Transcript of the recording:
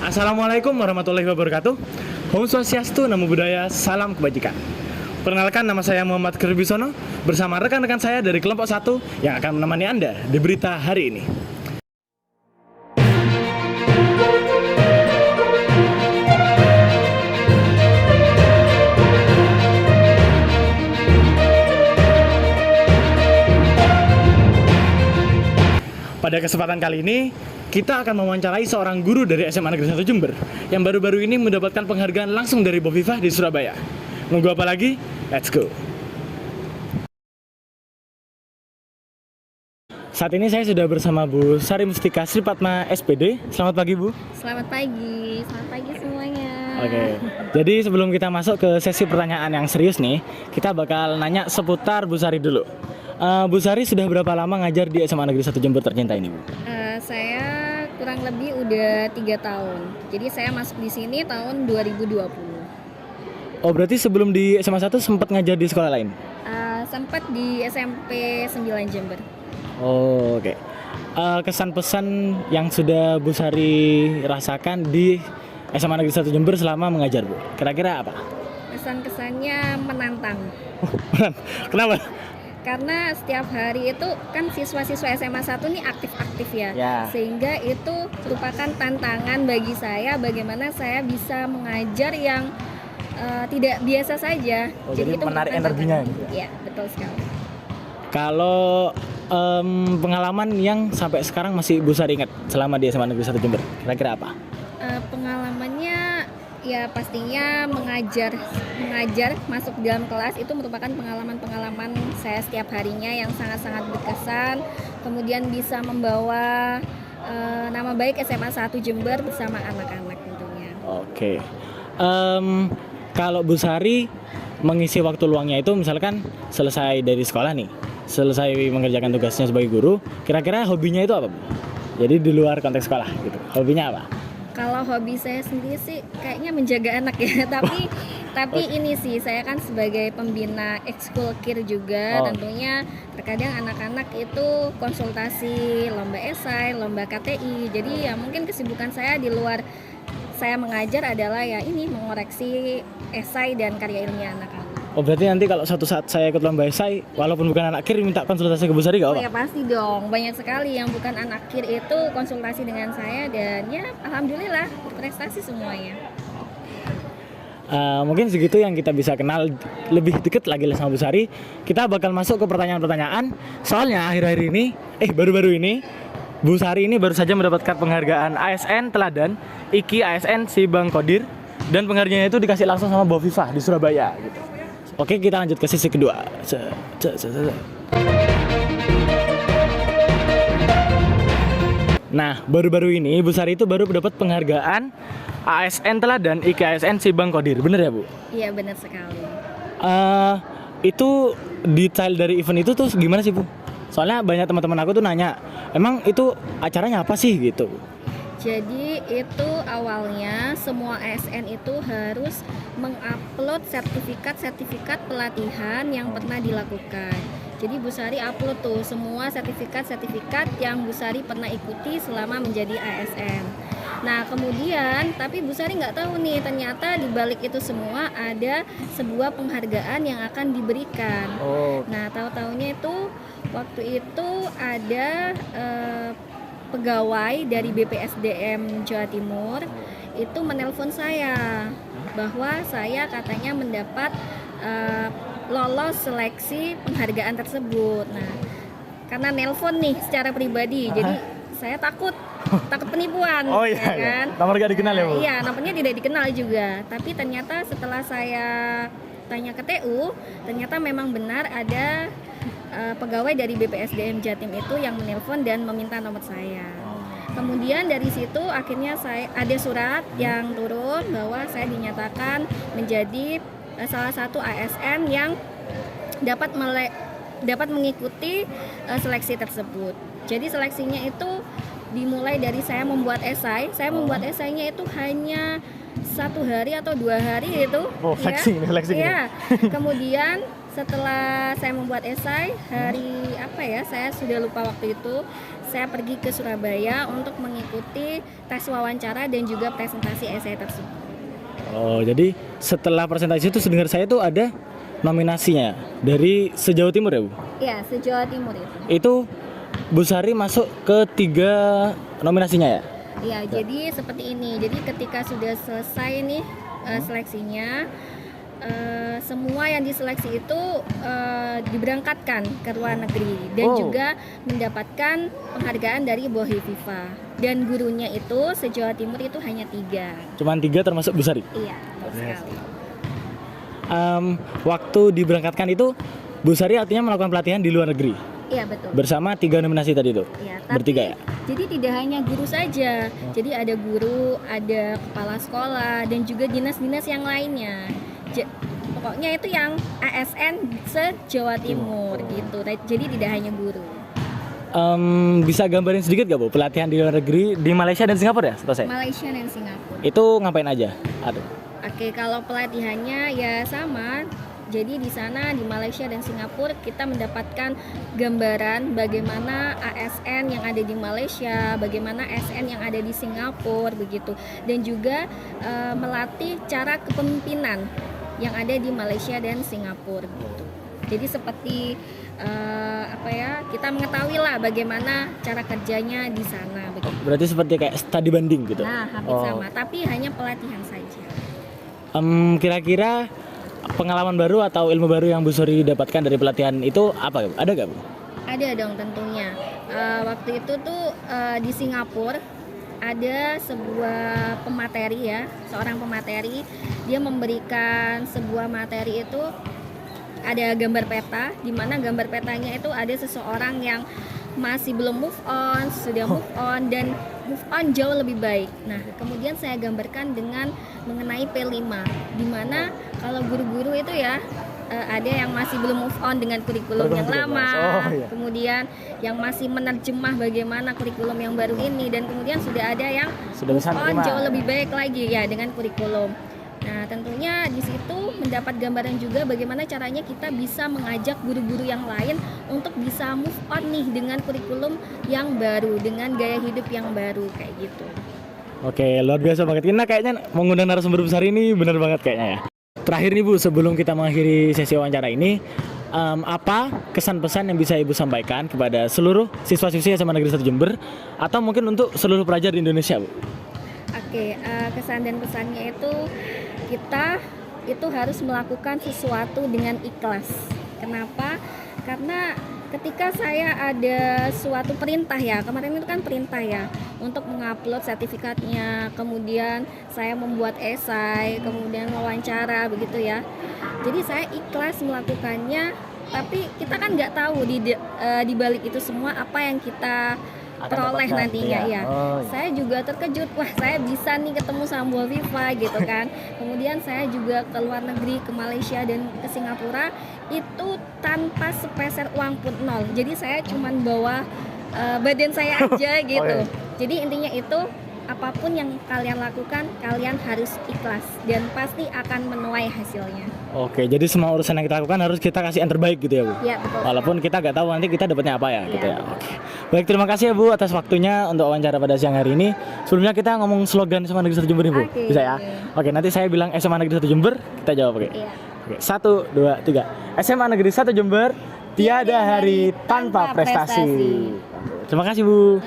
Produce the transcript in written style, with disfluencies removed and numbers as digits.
Assalamualaikum warahmatullahi wabarakatuh. Om Swastiastu, Namo Buddhaya, salam kebajikan. Perkenalkan, nama saya Muhammad Kirbisono bersama rekan-rekan saya dari kelompok 1 yang akan menemani Anda di berita hari ini. Pada kesempatan kali ini, kita akan mewawancarai seorang guru dari SMA Negeri 1 Jember yang baru-baru ini mendapatkan penghargaan langsung dari Bovifah di Surabaya. Nunggu apa lagi? Let's go! Saat ini saya sudah bersama Bu Sari Mustika Sri Padma SPD. Selamat pagi, Bu. Selamat pagi semuanya. Oke, jadi sebelum kita masuk ke sesi pertanyaan yang serius nih, kita bakal nanya seputar Bu Sari dulu. Bu Sari sudah berapa lama ngajar di SMA Negeri 1 Jember tercinta ini, Bu? Saya kurang lebih udah 3 tahun. Jadi saya masuk di sini tahun 2020. Oh, berarti sebelum di SMA 1 sempat ngajar di sekolah lain? Sempat di SMP 9 Jember. Oh, oke. Kesan pesan yang sudah Bu Sari rasakan di SMA Negeri 1 Jember selama mengajar, Bu, kira-kira apa? Kesan-kesannya menantang. Kenapa? Karena setiap hari itu kan siswa-siswa SMA 1 ini aktif-aktif ya. Sehingga itu merupakan tantangan bagi saya bagaimana saya bisa mengajar yang tidak biasa saja. Jadi itu menarik energinya gitu ya? Ya, betul sekali. Kalau pengalaman yang sampai sekarang masih Bu Sari ingat selama di SMA Negeri 1 Jember, kira-kira apa? Pengalamannya ya pastinya mengajar masuk dalam kelas itu merupakan pengalaman saya setiap harinya yang sangat-sangat berkesan. Kemudian bisa membawa nama baik SMA 1 Jember bersama anak-anak tentunya. Oke. Kalau Bu Sari mengisi waktu luangnya itu misalkan selesai dari sekolah nih, selesai mengerjakan tugasnya sebagai guru, kira-kira hobinya itu apa, Bu? Jadi di luar konteks sekolah gitu, hobinya apa? Kalau hobi saya sendiri sih kayaknya menjaga anak ya, tapi ini sih saya kan sebagai pembina ekskul KIR juga. Tentunya terkadang anak-anak itu konsultasi lomba esai, lomba KTI. Jadi ya mungkin kesibukan saya di luar saya mengajar adalah ya ini mengoreksi esai dan karya ilmiah anak-anak. Oh, berarti nanti kalau suatu saat saya ikut lomba esai, walaupun bukan anak KIR, minta konsultasi ke Bu Sari gak apa? Oh ya pasti dong, banyak sekali yang bukan anak KIR itu konsultasi dengan saya dan ya alhamdulillah berprestasi semuanya. Mungkin segitu yang kita bisa kenal lebih dekat lagi sama Bu Sari. Kita bakal masuk ke pertanyaan-pertanyaan. Soalnya akhir-akhir ini, baru-baru ini, Bu Sari ini baru saja mendapatkan penghargaan ASN Teladan IKI ASN Sibang Kodir, dan penghargaannya itu dikasih langsung sama Bovifah di Surabaya gitu. Oke, kita lanjut ke sesi kedua. Nah, baru-baru ini Bu Sari itu baru mendapat penghargaan ASN Teladan IKI ASN Sibang Kodir. Bener ya, Bu? Iya, benar sekali. Itu detail dari event itu tuh gimana sih, Bu? Soalnya banyak teman-teman aku tuh nanya, emang itu acaranya apa sih gitu? Jadi itu awalnya semua ASN itu harus mengupload sertifikat pelatihan yang pernah dilakukan. Jadi Bu Sari upload tuh semua sertifikat yang Bu Sari pernah ikuti selama menjadi ASN. Nah kemudian, tapi Bu Sari nggak tahu nih, ternyata di balik itu semua ada sebuah penghargaan yang akan diberikan. Nah tahu-taunya itu waktu itu ada pegawai dari BPSDM Jawa Timur itu menelpon saya bahwa saya katanya mendapat lolos seleksi penghargaan tersebut. Nah, karena nelpon nih secara pribadi, jadi saya takut penipuan. Ya kan? Nomor gak dikenal ya, Bu? Iya, nomornya tidak dikenal juga. Tapi ternyata setelah saya tanya ke TU, ternyata memang benar ada pegawai dari BPSDM Jatim itu yang menelpon dan meminta nomor saya. Kemudian dari situ akhirnya saya ada surat yang turun bahwa saya dinyatakan menjadi salah satu ASN yang dapat mengikuti seleksi tersebut. Jadi seleksinya itu dimulai dari saya membuat esai. Saya membuat esainya itu hanya 1 hari atau 2 hari itu. Seleksi. Ya. Kemudian setelah saya membuat esai hari apa ya, saya sudah lupa waktu itu, saya pergi ke Surabaya untuk mengikuti tes wawancara dan juga presentasi esai tersebut. Oh, jadi setelah presentasi itu sedengar saya tuh ada nominasinya dari se-Jawa Timur ya, Bu? Iya, se-Jawa Timur itu. Itu Bu Sari masuk ke 3 nominasinya ya? Iya, jadi seperti ini. Jadi ketika sudah selesai nih seleksinya, semua yang diseleksi itu diberangkatkan ke luar negeri dan juga mendapatkan penghargaan dari Bohi Viva. Dan gurunya itu se-Jawa Timur itu hanya 3. Cuman 3 termasuk Bu Sari? Iya, betul sekali. Waktu diberangkatkan itu Bu Sari artinya melakukan pelatihan di luar negeri Iya, betul. bersama 3 nominasi tadi itu? Iya, Bertiga ya? Jadi tidak hanya guru saja. Jadi ada guru, ada kepala sekolah dan juga dinas-dinas yang lainnya. Pokoknya itu yang ASN se-Jawa Timur gitu. Jadi tidak hanya guru. Bisa gambarin sedikit gak Bu pelatihan di luar negeri di Malaysia dan Singapura ya setahu saya? Malaysia dan Singapura. Itu ngapain aja? Aduh. Oke, kalau pelatihannya ya sama. Jadi di sana di Malaysia dan Singapura kita mendapatkan gambaran bagaimana ASN yang ada di Malaysia, bagaimana ASN yang ada di Singapura begitu. Dan juga melatih cara kepemimpinan yang ada di Malaysia dan Singapura gitu. Jadi seperti kita mengetahui lah bagaimana cara kerjanya di sana begitu. Berarti seperti kayak studi banding gitu? Nah, hampir sama, tapi hanya pelatihan saja. Kira-kira pengalaman baru atau ilmu baru yang Bu Sari dapatkan dari pelatihan itu apa? Ada gak Bu? Ada dong tentunya. Waktu itu tuh di Singapura ada sebuah pemateri ya, seorang pemateri, dia memberikan sebuah materi itu ada gambar peta, di mana gambar petanya itu ada seseorang yang masih belum move on, sudah move on dan move on jauh lebih baik. Nah, kemudian saya gambarkan dengan mengenai P5, di mana kalau guru-guru itu ya ada yang masih belum move on dengan kurikulum yang lama, kemudian yang masih menerjemah bagaimana kurikulum yang baru ini, dan kemudian sudah ada yang move on jauh lebih baik lagi ya dengan kurikulum. Nah, tentunya di situ mendapat gambaran juga bagaimana caranya kita bisa mengajak guru-guru yang lain untuk bisa move on nih dengan kurikulum yang baru, dengan gaya hidup yang baru kayak gitu. Oke, luar biasa banget. Kita kayaknya mengundang narasumber besar ini benar banget kayaknya ya. Terakhir nih Bu, sebelum kita mengakhiri sesi wawancara ini, apa kesan pesan yang bisa Ibu sampaikan kepada seluruh siswa-siswi SMA Negeri 1 Jember atau mungkin untuk seluruh pelajar di Indonesia, Bu? Oke, kesan dan pesannya itu kita itu harus melakukan sesuatu dengan ikhlas. Kenapa? Karena ketika saya ada suatu perintah ya, kemarin itu kan perintah ya, untuk mengupload sertifikatnya, kemudian saya membuat esai, kemudian wawancara begitu ya. Jadi saya ikhlas melakukannya, tapi kita kan nggak tahu di balik itu semua apa yang kita peroleh nantinya ya. Saya juga terkejut, wah saya bisa nih ketemu sama Bu Viva gitu kan. Kemudian saya juga ke luar negeri, ke Malaysia dan ke Singapura itu tanpa sepeser uang pun nol. Jadi saya cuman bawa badan saya aja gitu. Jadi intinya itu apapun yang kalian lakukan, kalian harus ikhlas dan pasti akan menuai hasilnya. Oke, jadi semua urusan yang kita lakukan harus kita kasih yang terbaik gitu ya Bu? Iya, betul. Walaupun kita nggak tahu nanti kita dapatnya apa ya, gitu ya. Oke. Baik, terima kasih ya Bu atas waktunya untuk wawancara pada siang hari ini. Sebelumnya kita ngomong slogan SMA Negeri 1 Jember nih Bu, bisa ya? Oke, nanti saya bilang SMA Negeri 1 Jember, kita jawab oke? Iya. Oke, 1, 2, 3. SMA Negeri 1 Jember, tiada hari tanpa prestasi. Terima kasih Bu.